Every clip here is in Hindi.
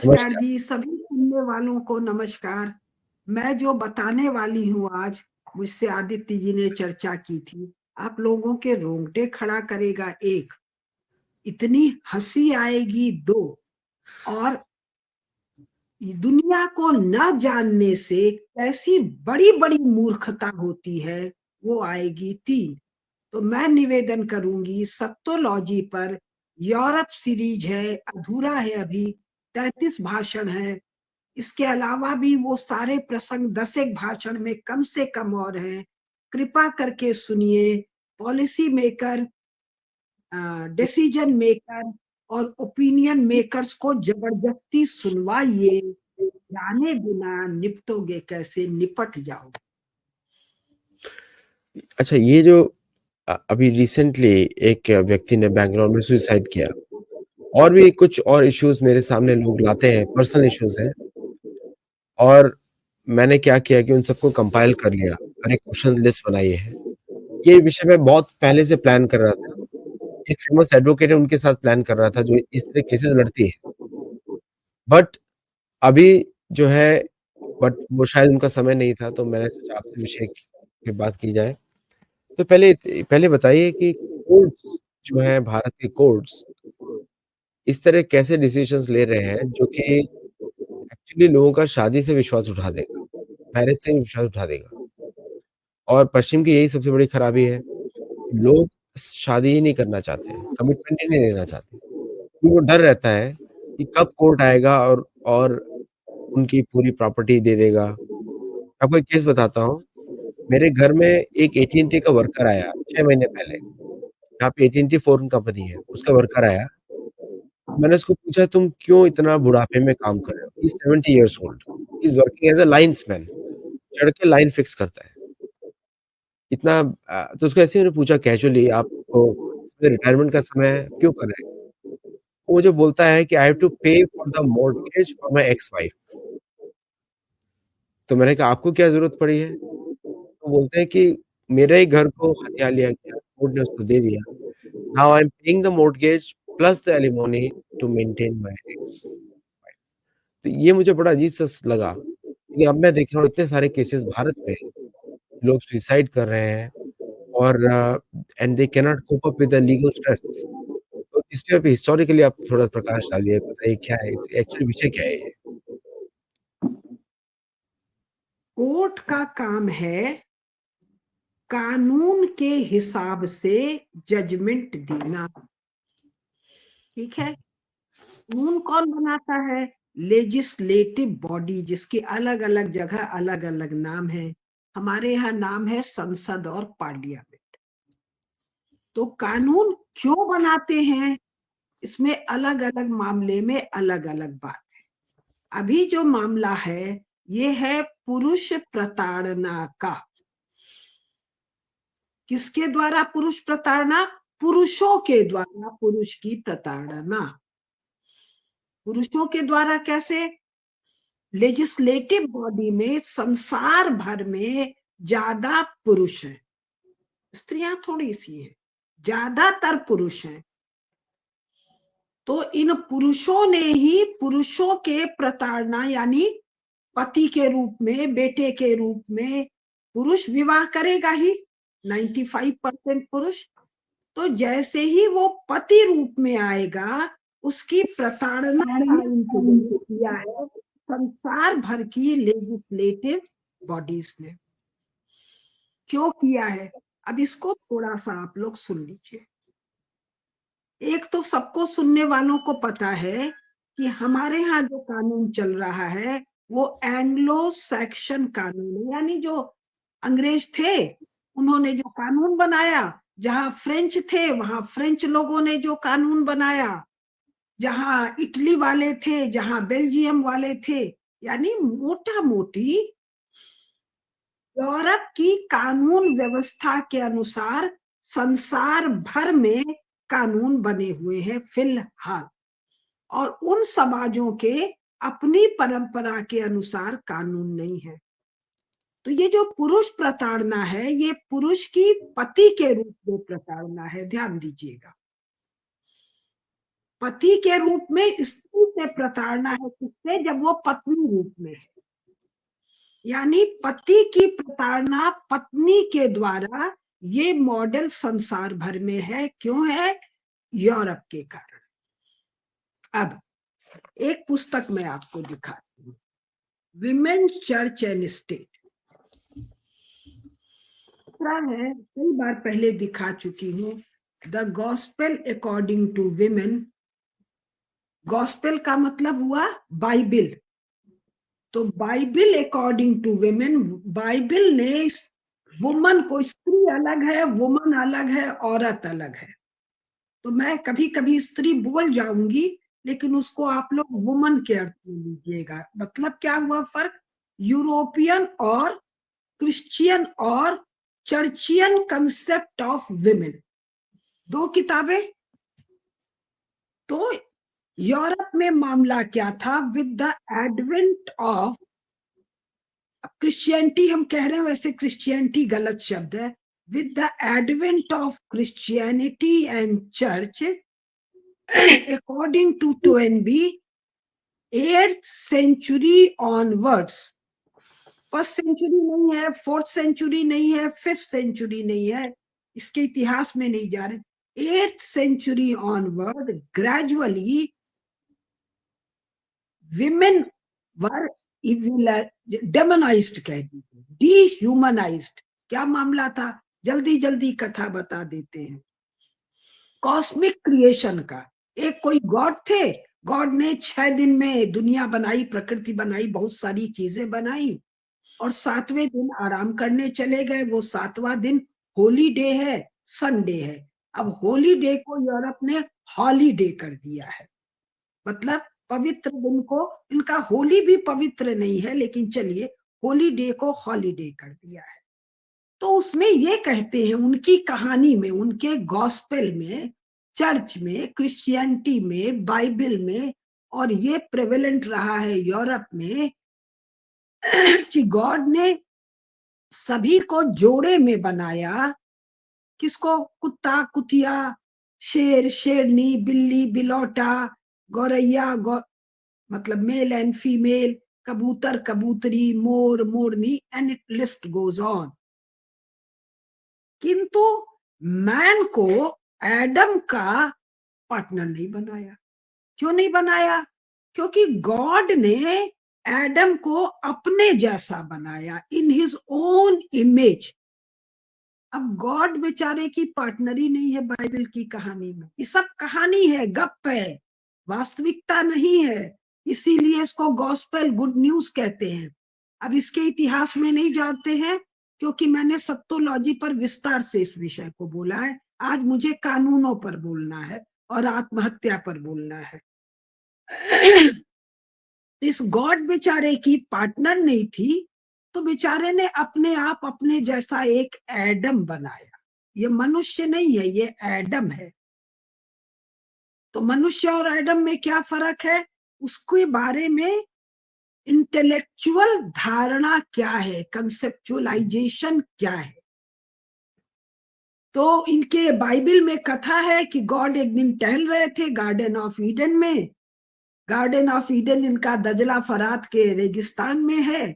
नमस्कार नमस्कार। जी, सभी सुनने वालों को नमस्कार। मैं जो बताने वाली हूँ आज, मुझसे आदित्य जी ने चर्चा की थी। आप लोगों के रोंगटे खड़ा करेगा एक, इतनी हंसी आएगी दो, और दुनिया को न जानने से कैसी बड़ी-बड़ी मूर्खता होती है, वो आएगी तीन। तो मैं निवेदन करूंगी सत्तोलॉजी पर। यूरोप सीरीज है, अधूरा है अभी, 33 भाषण है। इसके अलावा भी वो सारे प्रसंग 10 एक भाषण में कम से कम और हैं। कृपा करके सुनिए। पॉलिसी मेकर, डिसीजन मेकर और ओपिनियन मेकर्स को जबरदस्ती सुनवाइए। जाने बिना निपटोगे कैसे, निपट जाओगे। अच्छा, ये जो अभी रिसेंटली एक व्यक्ति ने बैंगलोर में सुसाइड किया, और भी कुछ और इश्यूज मेरे सामने लोग लाते हैं, पर्सनल इश्यूज हैं। और मैंने क्या किया कि उन सबको कंपाइल कर लिया और एक क्वेश्चन लिस्ट बनाई है। ये विषय मैं बहुत पहले से प्लान कर रहा था। एक फेमस एडवोकेट है, उनके साथ प्लान कर रहा था जो इस तरह केसेस लड़ती है। बट अभी जो है, बट वो शायद उनका समय नहीं था, तो मैंने सोचा आपसे विषय पे बात की जाए। तो पहले बताइए कि कोर्ट्स जो है, भारत के कोर्ट्स इस तरह कैसे डिसीजंस ले रहे हैं जो कि एक्चुअली लोगों का शादी से विश्वास उठा देगा, मैरिज से विश्वास उठा देगा। और पश्चिम की यही सबसे बड़ी खराबी है, लोग शादी ही नहीं करना चाहते हैं, कमिटमेंट ही नहीं लेना चाहते, क्योंकि वो डर रहता है कि कब कोर्ट आएगा और उनकी पूरी प्रॉपर्टी दे देगा। आपको एक केस बताता हूँ। मेरे घर में एक एटी&टी का वर्कर आया 6 महीने पहले। यहाँ पे एटी&टी फ़ोन कंपनी है, उसका वर्कर आया। मैंने उसको पूछा, तुम क्यों इतना बुढ़ापे में काम कर रहे हो? He is 70 years old. He is working as a linesman. चढ़ के लाइन फिक्स करता है। इतना तो उसको ऐसे ही मैंने पूछा कैजुअली, आपको रिटायरमेंट का समय है, क्यों कर रहे हैं? वो मुझे बोलता है कि आई हैव टू पे for the mortgage for my ex wife. तो मैंने कहा, आपको क्या ज़रूरत पड़ी है? तो बोलते हैं कि मेरे ही घर को हथिया लिया गया, कोर्ट ने उसको दे दिया। Now I am paying the mortgage plus the alimony to maintain my ex wife. तो ये मुझे बड़ा अजीब-सा लगा, क्योंकि अब मैं देख रहा हूँ इतने सारे केसेस भारत में हैं, लोग सुसाइड कर रहे हैं और and they cannot cope up with the legal stress. तो इस पे अभी हिस्टोरिकली आप थोड़ा प्रकाश डालिए, बताइए क्या है इस एक्चुअली विषय क्या है ये? कोर्ट का काम है कानून के हिसाब से जजमेंट देना। ठीक है। कानून कौन बनाता है? लेजिस्लेटिव बॉडी, जिसके अलग अलग जगह अलग अलग नाम है। हमारे यहाँ नाम है संसद और पार्लियामेंट। तो कानून क्यों बनाते हैं, इसमें अलग अलग मामले में अलग अलग बात है। अभी जो मामला है, ये है पुरुष प्रताड़ना का। किसके द्वारा पुरुष प्रताड़ना? पुरुषों के द्वारा पुरुष की प्रताड़ना। पुरुषों के द्वारा कैसे? लेजिस्लेटिव बॉडी में संसार भर में ज्यादा पुरुष हैं, स्त्रियां थोड़ी सी हैं, ज्यादातर पुरुष हैं। तो इन पुरुषों ने ही पुरुषों के प्रताड़ना, यानी पति के रूप में, बेटे के रूप में पुरुष विवाह करेगा ही, 95% पुरुष। तो जैसे ही वो पति रूप में आएगा, उसकी प्रताड़ना का इंतजाम किया है संसार भर की लेजिस्लेटिव बॉडीज ने। क्यों किया है? अब इसको थोड़ा सा आप लोग सुन लीजिए। एक तो सबको सुनने वालों को पता है कि हमारे यहाँ जो कानून चल रहा है वो एंग्लो सैक्सन कानून है, यानी जो अंग्रेज थे उन्होंने जो कानून बनाया। जहां फ्रेंच थे वहां फ्रेंच लोगों ने जो कानून बनाया, जहां इटली वाले थे, जहां बेल्जियम वाले थे, यानी मोटा मोटी यूरोप की कानून व्यवस्था के अनुसार संसार भर में कानून बने हुए हैं फिलहाल। और उन समाजों के अपनी परंपरा के अनुसार कानून नहीं है। तो ये जो पुरुष प्रताड़ना है, ये पुरुष की पति के रूप में प्रताड़ना है, ध्यान दीजिएगा। पति के रूप में स्त्री से प्रताड़ना है, किससे? जब वो पत्नी रूप में है। यानी पति की प्रताड़ना पत्नी के द्वारा ये मॉडल संसार भर में है। क्यों है? यूरोप के कारण। अब एक पुस्तक मैं आपको दिखाती हूँ, विमेन चर्च एंड स्टेट है, कई बार पहले दिखा चुकी हूँ। The gospel according to women, gospel का मतलब हुआ बाइबिल, तो Bible according to women, Bible ने वुमन को, स्त्री अलग है, वुमन अलग है, औरत अलग है। तो मैं कभी कभी स्त्री बोल जाऊंगी, लेकिन उसको आप लोग वुमन के अर्थ में लीजिएगा। मतलब क्या हुआ फर्क? यूरोपियन और क्रिश्चियन और चर्चियन कंसेप्ट ऑफ विमेन, दो किताबें। तो यूरोप में मामला क्या था? With the advent of Christianity, हम कह रहे हैं, वैसे क्रिश्चियनिटी गलत शब्द है। With the advent of Christianity and church, according to Toynbee, 8th century onwards, first century नहीं है, 4th सेंचुरी नहीं है, 5th सेंचुरी नहीं है, इसके इतिहास में नहीं जा रहे। 8th century onward gradually women were demonized, कह दीजिए डीह्यूमनाइज्ड। क्या मामला था? जल्दी जल्दी कथा बता देते हैं। कॉस्मिक क्रिएशन का, एक कोई गॉड थे, गॉड ने 6 दिन में दुनिया बनाई, प्रकृति बनाई, बहुत सारी चीजें बनाई, और 7वें दिन आराम करने चले गए। वो 7वां दिन होली डे है, संडे है। अब होली डे को यूरोप ने हॉलीडे कर दिया है, मतलब पवित्र दिन को, इनका होली भी पवित्र नहीं है, लेकिन चलिए होली डे को हॉलीडे कर दिया है। तो उसमें ये कहते हैं, उनकी कहानी में, उनके गॉस्पेल में, चर्च में, क्रिश्चियनिटी में, बाइबल में, और ये प्रेवेलेंट रहा है यूरोप में, कि गॉड ने सभी को जोड़े में बनाया। किसको? कुत्ता, कुतिया, शेर, शेरनी, बिल्ली, बिलौटा, गौरैया, मतलब मेल एंड फीमेल, कबूतर, कबूतरी, मोर, मोरनी, and it list goes on. किंतु मैन को एडम का पार्टनर नहीं बनाया। क्यों नहीं बनाया? क्योंकि गॉड ने एडम को अपने जैसा बनाया, इन हिज ओन इमेज। अब गॉड बेचारे की पार्टनर ही नहीं है बाइबल की कहानी में। ये सब कहानी है, गप है, वास्तविकता नहीं है। इसीलिए इसको गॉस्पेल, गुड न्यूज कहते हैं। अब इसके इतिहास में नहीं जानते हैं, क्योंकि मैंने सप्तोलॉजी पर विस्तार से इस विषय को बोला है। आज मुझे कानूनों पर बोलना है और आत्महत्या पर बोलना है। इस गॉड बेचारे की पार्टनर नहीं थी, तो बेचारे ने अपने आप अपने जैसा एक एडम बनाया। ये मनुष्य नहीं है, ये एडम है। तो मनुष्य और एडम में क्या फर्क है? उसके बारे में इंटेलेक्चुअल धारणा क्या है, कंसेप्चुअलाइजेशन क्या है। तो इनके बाइबल में कथा है कि गॉड एक दिन टहल रहे थे गार्डन ऑफ ईडन में। गार्डन ऑफ ईडन इनका दजला फरात के रेगिस्तान में है।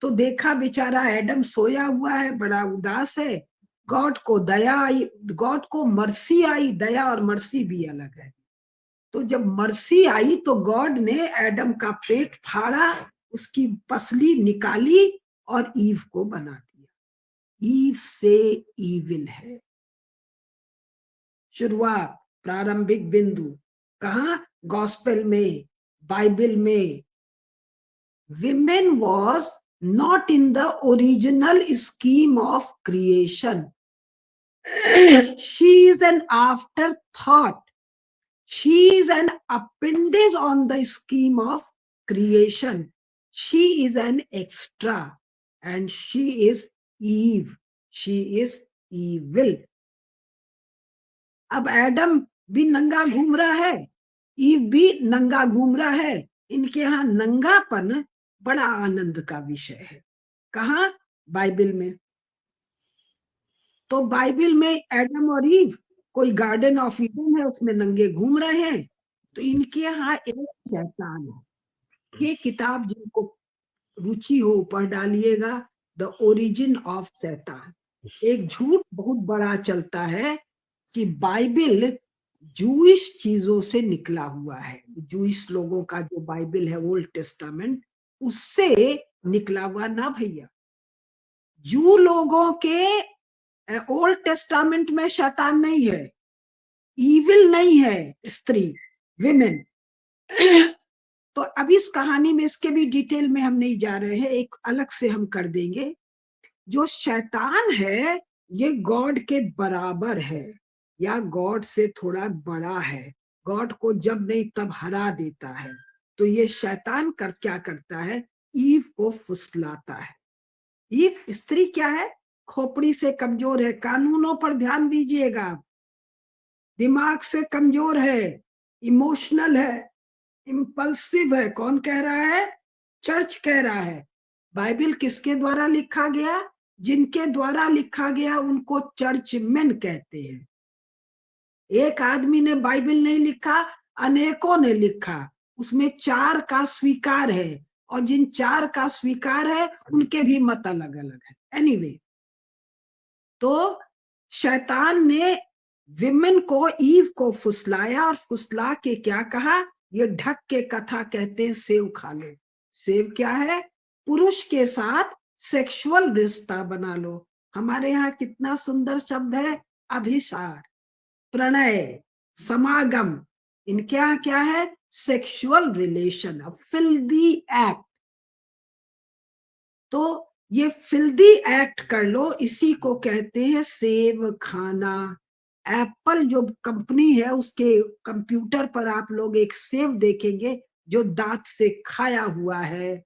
तो देखा बेचारा एडम सोया हुआ है, बड़ा उदास है। गॉड को दया आई, गॉड को मर्सी आई। दया और मर्सी भी अलग है। तो जब मर्सी आई तो गॉड ने एडम का पेट फाड़ा, उसकी पसली निकाली और ईव को बना दिया। ईव से ईविल है शुरुआत, प्रारंभिक बिंदु। कहा? गॉस्पेल में, बाइबल में। Women was not in the original scheme of creation. She is an afterthought. She is an appendage on the scheme of creation. She is an extra, and she is Eve. She is evil. अब एडम भी नंगा घूम रहा है, ईव भी नंगा घूम रहा है। इनके यहाँ नंगापन बड़ा आनंद का विषय है। कहाँ? बाइबल में। तो बाइबल में एडम और ईव कोई गार्डन ऑफ ईडन है, उसमें नंगे घूम रहे हैं। तो इनके यहाँ एक शैतान है। ये किताब जिनको रुचि हो पढ़ डालिएगा, द ओरिजिन ऑफ शैतान। एक झूठ बहुत बड़ा चलता है कि बाइबिल जूइश चीजों से निकला हुआ है। जूइश लोगों का जो बाइबिल है, ओल्ड टेस्टामेंट, उससे निकला हुआ ना भैया। जू लोगों के ओल्ड टेस्टामेंट में शैतान नहीं है, ईविल नहीं है, स्त्री, विमेन। तो अब इस कहानी में इसके भी डिटेल में हम नहीं जा रहे हैं, एक अलग से हम कर देंगे। जो शैतान है ये गॉड के बराबर है या गॉड से थोड़ा बड़ा है। गॉड को जब नहीं तब हरा देता है। तो ये शैतान क्या करता है, ईव को फुसलाता है। ईव स्त्री क्या है, खोपड़ी से कमजोर है, कानूनों पर ध्यान दीजिएगा, दिमाग से कमजोर है, इमोशनल है, इम्पल्सिव है। कौन कह रहा है, चर्च कह रहा है। बाइबिल किसके द्वारा लिखा गया, जिनके द्वारा लिखा गया उनको चर्चमैन कहते हैं। एक आदमी ने बाइबिल नहीं लिखा, अनेकों ने लिखा, उसमें 4 का स्वीकार है, और जिन 4 का स्वीकार है उनके भी मत अलग अलग है। एनीवे, तो शैतान ने विमेन को, ईव को फुसलाया, और फुसला के क्या कहा, ये ढक के कथा कहते हैं सेव खा लो। सेव क्या है, पुरुष के साथ सेक्सुअल रिश्ता बना लो। हमारे यहाँ कितना सुंदर शब्द है, अभिसार, प्रणय, समागम। इनके यहाँ क्या है, सेक्सुअल रिलेशन, फिल्दी एक्ट। तो ये फिल्दी एक्ट कर लो, इसी को कहते हैं सेव खाना। एप्पल जो कंपनी है उसके कंप्यूटर पर आप लोग एक सेव देखेंगे जो दांत से खाया हुआ है।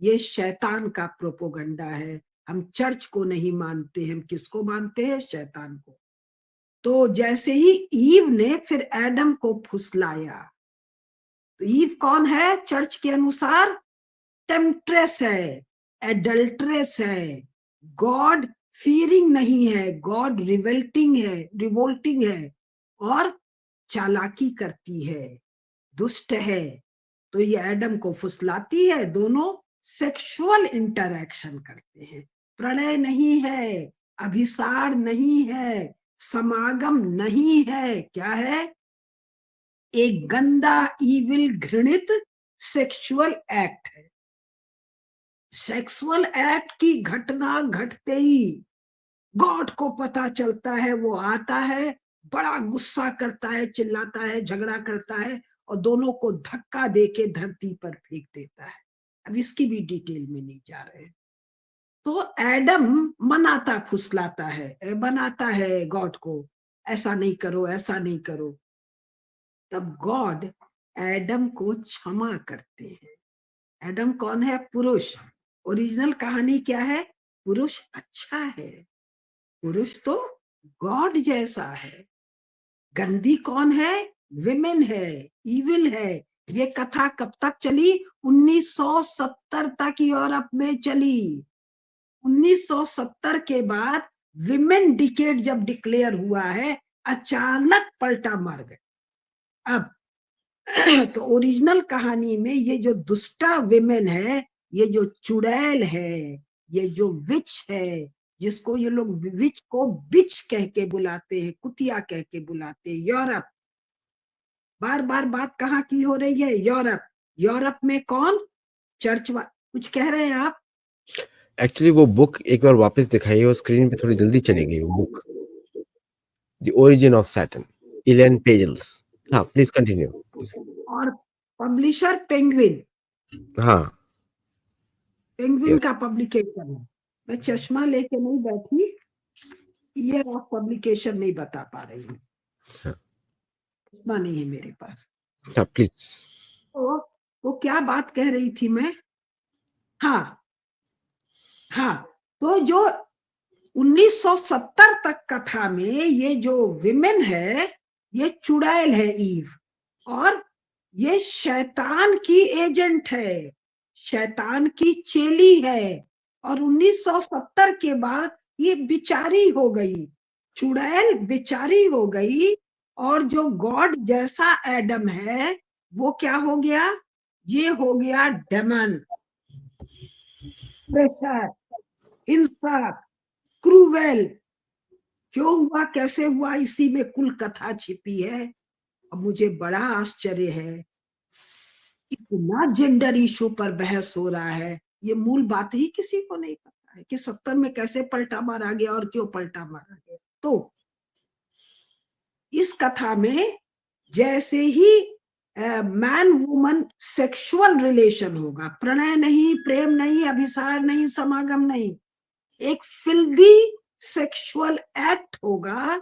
ये शैतान का प्रोपोगंडा है। हम चर्च को नहीं मानते, हम किसको मानते हैं, शैतान को। तो जैसे ही ईव ने फिर एडम को फुसलाया, तो ईव कौन है चर्च के अनुसार, टेम्पट्रेस है, एडल्ट्रेस है, गॉड फियरिंग नहीं है, गॉड रिवोल्टिंग है, और चालाकी करती है, दुष्ट है। तो ये एडम को फुसलाती है, दोनों सेक्सुअल इंटरैक्शन करते हैं। प्रणय नहीं है, अभिसार नहीं है, समागम नहीं है, क्या है, एक गंदा, ईविल, घृणित सेक्सुअल एक्ट है। सेक्सुअल एक्ट की घटना घटते ही गॉड को पता चलता है, वो आता है, बड़ा गुस्सा करता है, चिल्लाता है, झगड़ा करता है, और दोनों को धक्का देके धरती पर फेंक देता है। अब इसकी भी डिटेल में नहीं जा रहे। तो एडम मनाता फुसलाता है, बनाता है गॉड को, ऐसा नहीं करो, ऐसा नहीं करो। तब गॉड एडम को क्षमा करते हैं। एडम कौन है, पुरुष। ओरिजिनल कहानी क्या है, पुरुष अच्छा है, पुरुष तो गॉड जैसा है। गंदी कौन है, विमेन है, ईविल है। ये कथा कब तक चली, 1970 तक यूरोप में चली। 1970 के बाद विमेन डिकेड जब डिक्लेयर हुआ है, अचानक पलटा मार गए। अब तो ओरिजिनल कहानी में ये जो दुष्टा विमेन है, ये जो चुड़ैल है, ये जो विच है, जिसको ये लोग विच को बिच कह के बुलाते हैं, कुतिया कह के बुलाते हैं, यूरोप। बार बार बात कहाँ की हो रही है, यूरोप। यूरोप में कौन, चर्च। कुछ कह रहे हैं आप, एक्चुअली वो बुक एक बार वापस दिखाइए, वो स्क्रीन पे थोड़ी जल्दी चली गई वो book, the origin of Satan, Elaine Pagels. हाँ प्लीज कंटिन्यू। और पब्लिशर पेंगुइन, हाँ पेंगुइन यस। का पब्लिकेशन है। मैं चश्मा लेके नहीं बैठी, ईयर ऑफ पब्लिकेशन नहीं बता पा रही हूँ, हाँ चश्मा नहीं है मेरे पास। हाँ प्लीज। तो क्या बात कह रही थी मैं, हाँ हाँ, तो जो 1970 तक कथा में ये जो विमेन है, ये चुड़ैल है ईव, और ये शैतान की एजेंट है, शैतान की चेली है। और 1970 के बाद ये बिचारी हो गई, चुड़ैल बिचारी हो गई, और जो गॉड जैसा एडम है वो क्या हो गया? ये हो गया डेमन, प्रेशर, हिंसा, क्रूवेल। क्यों हुआ, कैसे हुआ, इसी में कुल कथा छिपी है। अब मुझे बड़ा आश्चर्य है, इतना जेंडर इशू पर बहस हो रहा है, ये मूल बात ही किसी को नहीं पता है कि 70 में कैसे पलटा मारा गया और क्यों पलटा मारा गया। तो इस कथा में जैसे ही मैन वुमन सेक्सुअल रिलेशन होगा, प्रणय नहीं, प्रेम नहीं, अभिसार नहीं, समागम नहीं, एक फिल्दी सेक्सुअल एक्ट होगा,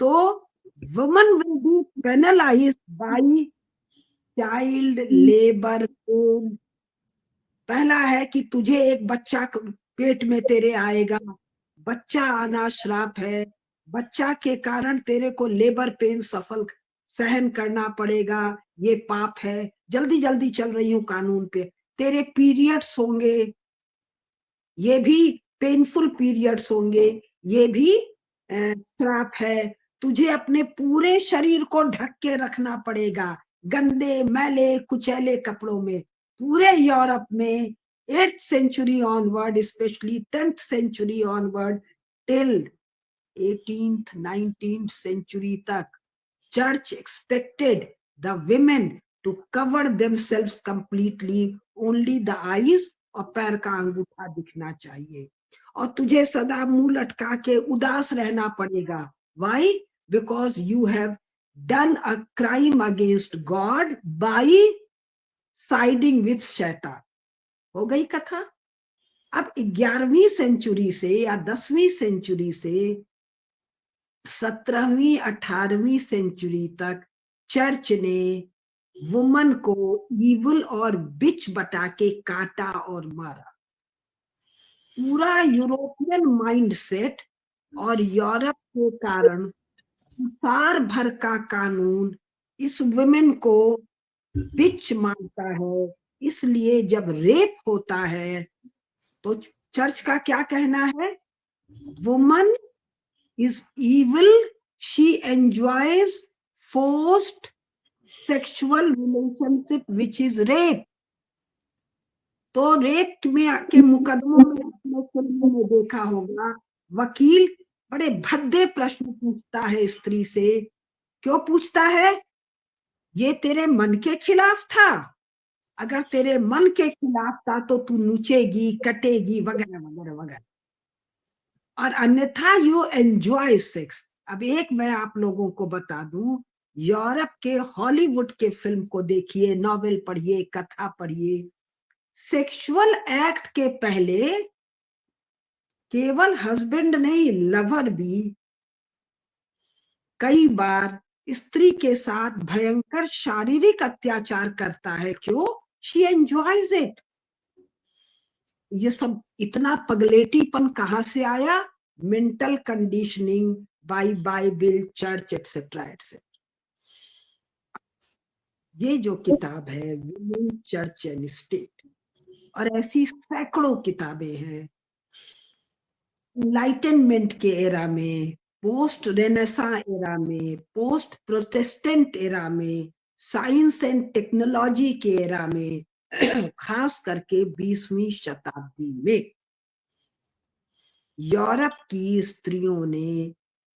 तो woman will be penalised by child labour pain. पहला है कि तुझे एक बच्चा पेट में तेरे आएगा, बच्चा आना श्राप है, बच्चा के कारण तेरे को लेबर पेन सफल सहन करना पड़ेगा, ये पाप है। जल्दी जल्दी चल रही हूँ कानून पे। तेरे पीरियड्स होंगे, ये भी पेनफुल पीरियड्स होंगे, ये भी श्राप है। तुझे अपने पूरे शरीर को ढक के रखना पड़ेगा, गंदे मैले कुचैले कपड़ों में। पूरे यूरोप में 8th century onward, specially 10th century onward, till 18th 19th century तक, church expected the women to cover themselves completely, only the eyes, और पैर का अंगूठा दिखना चाहिए, और तुझे सदा मुंह लटका के उदास रहना पड़ेगा। Why? Because you have done a crime against God by siding with शैतान। हो गई कथा। अब 11वीं सेंचुरी से या 10वीं सेंचुरी से 17वीं 18वीं सेंचुरी तक चर्च ने वुमन को ईवल और बिच बता के काटा और मारा। पूरा यूरोपियन माइंडसेट और यूरोप के कारण संसार भर का कानून इस वुमेन को बिच मानता है। इसलिए जब रेप होता है तो चर्च का क्या कहना है? Woman is evil, she enjoys forced sexual relationship which is rape। तो रेप में के मुकदमों में आपने फिल्मों में देखा होगा, वकील बड़े भद्दे प्रश्न पूछता है स्त्री से। क्यों पूछता है? ये तेरे मन के खिलाफ था? अगर तेरे मन के खिलाफ था तो तू नूचेगी, कटेगी, वगैरह वगैरह वगैरह, और अन्यथा यू एंजॉय सेक्स। अब एक मैं आप लोगों को बता दूं, यूरोप के हॉलीवुड के फिल्म को देखिए, नॉवेल पढ़िए, कथा पढ़िए, सेक्सुअल एक्ट के पहले केवल हस्बैंड नहीं, लवर भी कई बार स्त्री के साथ भयंकर शारीरिक अत्याचार करता है। क्यों? She enjoys it. ये सब इतना पगलेटीपन कहां से आया? Mental conditioning by Bible, church, etcetera etcetera. ये जो किताब है विमेन, चर्च एंड स्टेट, और ऐसी सैकड़ों किताबें हैं। इनलाइटनमेंट के एरा में, पोस्ट रेनेसा एरा में, पोस्ट प्रोटेस्टेंट एरा में, साइंस एंड टेक्नोलॉजी के एरा में, खास करके 20वीं शताब्दी में यूरोप की स्त्रियों ने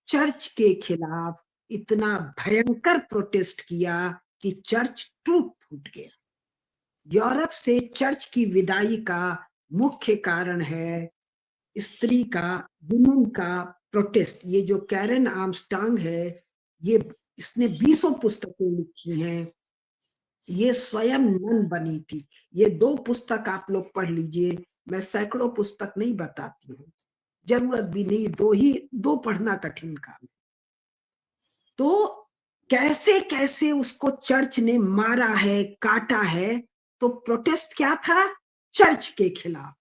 चर्च के खिलाफ इतना भयंकर प्रोटेस्ट किया कि चर्च टूट फूट गया। यूरोप से चर्च की विदाई का मुख्य कारण है स्त्री का, वुमेन का प्रोटेस्ट। ये जो कैरन आर्मस्ट्रांग है, ये इसने 20 पुस्तकें लिखी हैं। ये स्वयं नन बनी थी। ये 2 पुस्तक आप लोग पढ़ लीजिए, मैं सैकड़ों पुस्तक नहीं बताती हूँ, जरूरत भी नहीं, 2 पढ़ना कठिन काम है। तो कैसे कैसे उसको चर्च ने मारा है, काटा है। तो प्रोटेस्ट क्या था? चर्च के खिलाफ।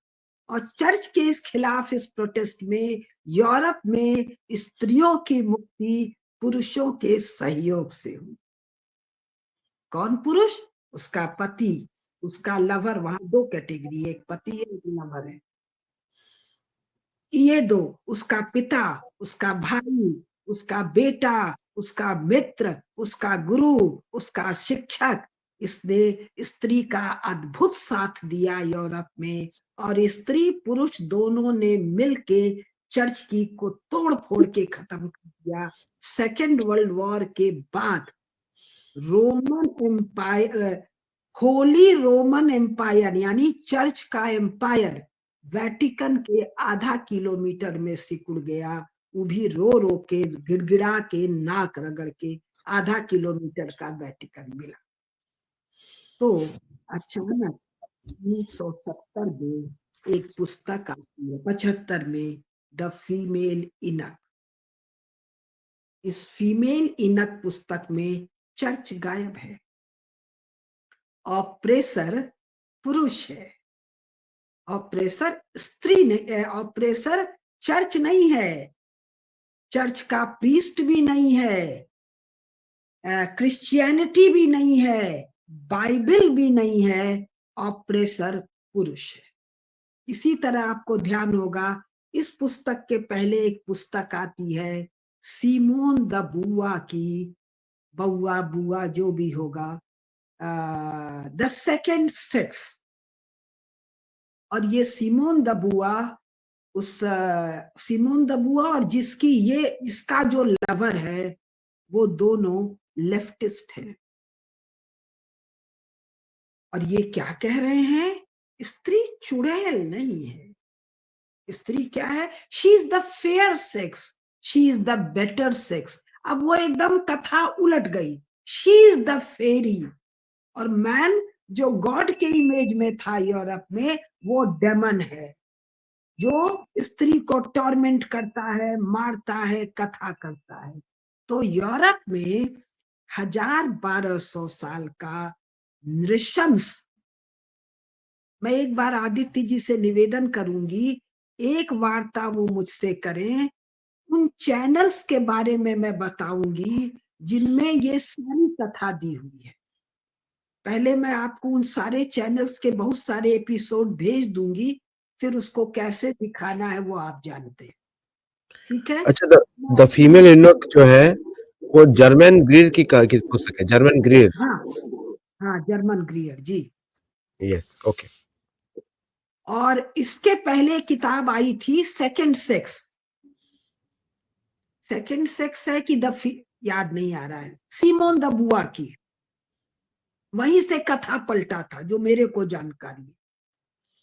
और चर्च के इस खिलाफ, इस प्रोटेस्ट में यूरोप में स्त्रियों की मुक्ति पुरुषों के सहयोग से हुई। कौन पुरुष? उसका पति, उसका लवर। वहां 2 कैटेगरी है, एक पति है, एक लवर है। ये 2, उसका पिता, उसका भाई, उसका बेटा, उसका मित्र, उसका गुरु, उसका शिक्षक, इसने स्त्री का अद्भुत साथ दिया यूरोप में, और स्त्री पुरुष दोनों ने मिलके चर्च की को तोड़ फोड़ के खत्म कर दिया। सेकेंड वर्ल्ड वॉर के बाद Roman empire, holy Roman empire यानी चर्च का एम्पायर वेटिकन के आधा किलोमीटर में सिकुड़ गया। वो भी रो रो के गिड़गिड़ा के नाक रगड़ के आधा किलोमीटर का वेटिकन मिला। तो अचानक 1970 में एक पुस्तक आती है, 75 में, द फीमेल इनक। इस फीमेल इनक पुस्तक में चर्च गायब है, ऑपरेसर पुरुष है, ऑपरेसर स्त्री नहीं, ऑपरेसर चर्च नहीं है, चर्च का प्रीस्ट भी नहीं है, क्रिश्चियनिटी भी नहीं है, बाइबल भी नहीं है, ऑपरेसर पुरुष है। इसी तरह आपको ध्यान होगा इस पुस्तक के पहले एक पुस्तक आती है सीमोन द बुआ की, बउआ बुआ जो भी होगा, द सेकेंड सेक्स। और ये सीमोन द बुआ, उस सीमोन द बुआ और जिसकी ये इसका जो लवर है वो दोनों लेफ्टिस्ट हैं। और ये क्या कह रहे हैं, स्त्री चुड़ैल नहीं है, स्त्री क्या है, she is the fair sex, she is the better sex. अब वो एकदम कथा उलट गई, शी इज द फेरी, और मैन जो गॉड के इमेज में था यूरोप में वो डेमन है, जो स्त्री को टॉर्मेंट करता है, मारता है, कथा करता है। तो यूरोप में 1200 साल का नृशंस। मैं एक बार आदित्य जी से निवेदन करूंगी, एक वार्ता वो मुझसे करें, उन चैनल्स के बारे में मैं बताऊंगी जिनमें ये सारी कथा दी हुई है। पहले मैं आपको उन सारे चैनल्स के बहुत सारे एपिसोड भेज दूंगी, फिर उसको कैसे दिखाना है वो आप जानते हैं, ठीक है। अच्छा, द फीमेल इनक जो है वो जर्मन ग्रीर की पुस्तक है, जर्मन ग्रीर। हाँ हाँ, Germaine Greer ji. Yes, okay. और इसके पहले किताब आई थी सेकंड सेक्स, सेकंड सेक्स है कि याद नहीं आ रहा है, सीमोन द बुआ की, वहीं से कथा पलटा था जो मेरे को जानकारी।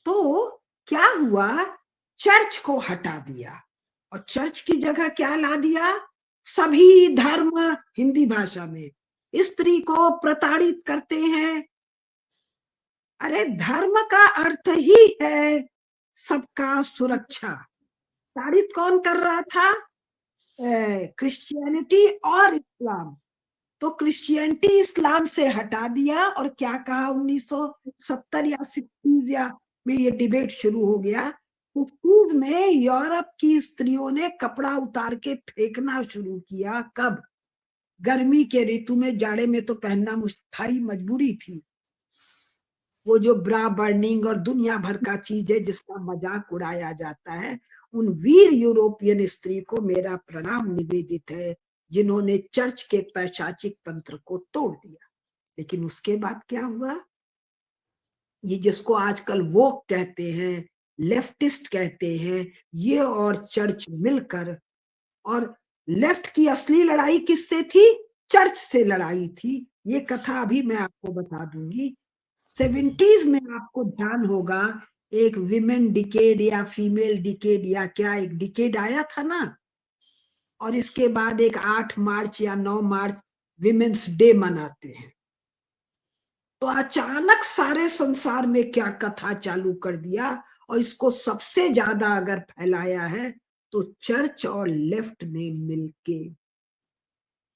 तो क्या हुआ, चर्च को हटा दिया और चर्च की जगह क्या ला दिया, सभी धर्म हिंदी भाषा में स्त्री को प्रताड़ित करते हैं। अरे धर्म का अर्थ ही है सबका सुरक्षा। ताड़ित कौन कर रहा था, क्रिश्चियनिटी और इस्लाम। तो क्रिश्चियनिटी इस्लाम से हटा दिया और क्या कहा 1970 या 60 या में ये डिबेट शुरू हो गया। 50 में यूरोप की स्त्रियों ने कपड़ा उतार के फेंकना शुरू किया। कब, गर्मी के ऋतु में, जाड़े में तो पहनना मुश्किल मजबूरी थी। वो जो ब्रा बर्निंग और दुनिया भर का चीज है जिसका मजाक उड़ाया जाता है, उन वीर यूरोपियन स्त्री को मेरा प्रणाम निवेदित है जिन्होंने चर्च के पैशाचिक तंत्र को तोड़ दिया। लेकिन उसके बाद क्या हुआ, ये जिसको आजकल वो कहते हैं, लेफ्टिस्ट कहते हैं, ये और चर्च मिलकर, और लेफ्ट की असली लड़ाई किससे थी, चर्च से लड़ाई थी। ये कथा अभी मैं आपको बता दूंगी। 70s में आपको ध्यान होगा एक विमेन डिकेड या फीमेल डिकेड या क्या एक डिकेड आया था ना, और इसके बाद एक 8 मार्च या 9 मार्च विमेन्स डे मनाते हैं। तो अचानक सारे संसार में क्या कथा चालू कर दिया, और इसको सबसे ज्यादा अगर फैलाया है तो चर्च और लेफ्ट ने मिलके,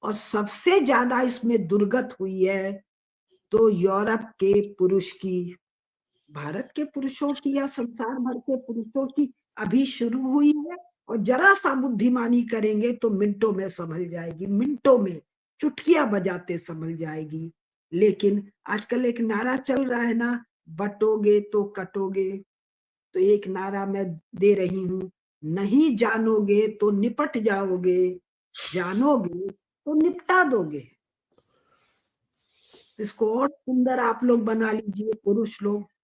और सबसे ज्यादा इसमें दुर्गत हुई है तो यूरोप के पुरुष की, भारत के पुरुषों की या संसार भर के पुरुषों की अभी शुरू हुई है। और जरा सा बुद्धिमानी करेंगे तो मिनटों में संभल जाएगी, मिनटों में चुटकियां बजाते संभल जाएगी। लेकिन आजकल एक नारा चल रहा है ना, बटोगे तो कटोगे। तो एक नारा मैं दे रही हूँ, नहीं जानोगे तो निपट जाओगे, जानोगे तो निपटा दोगे। तो इसको और सुंदर आप लोग बना लीजिए पुरुष लोग।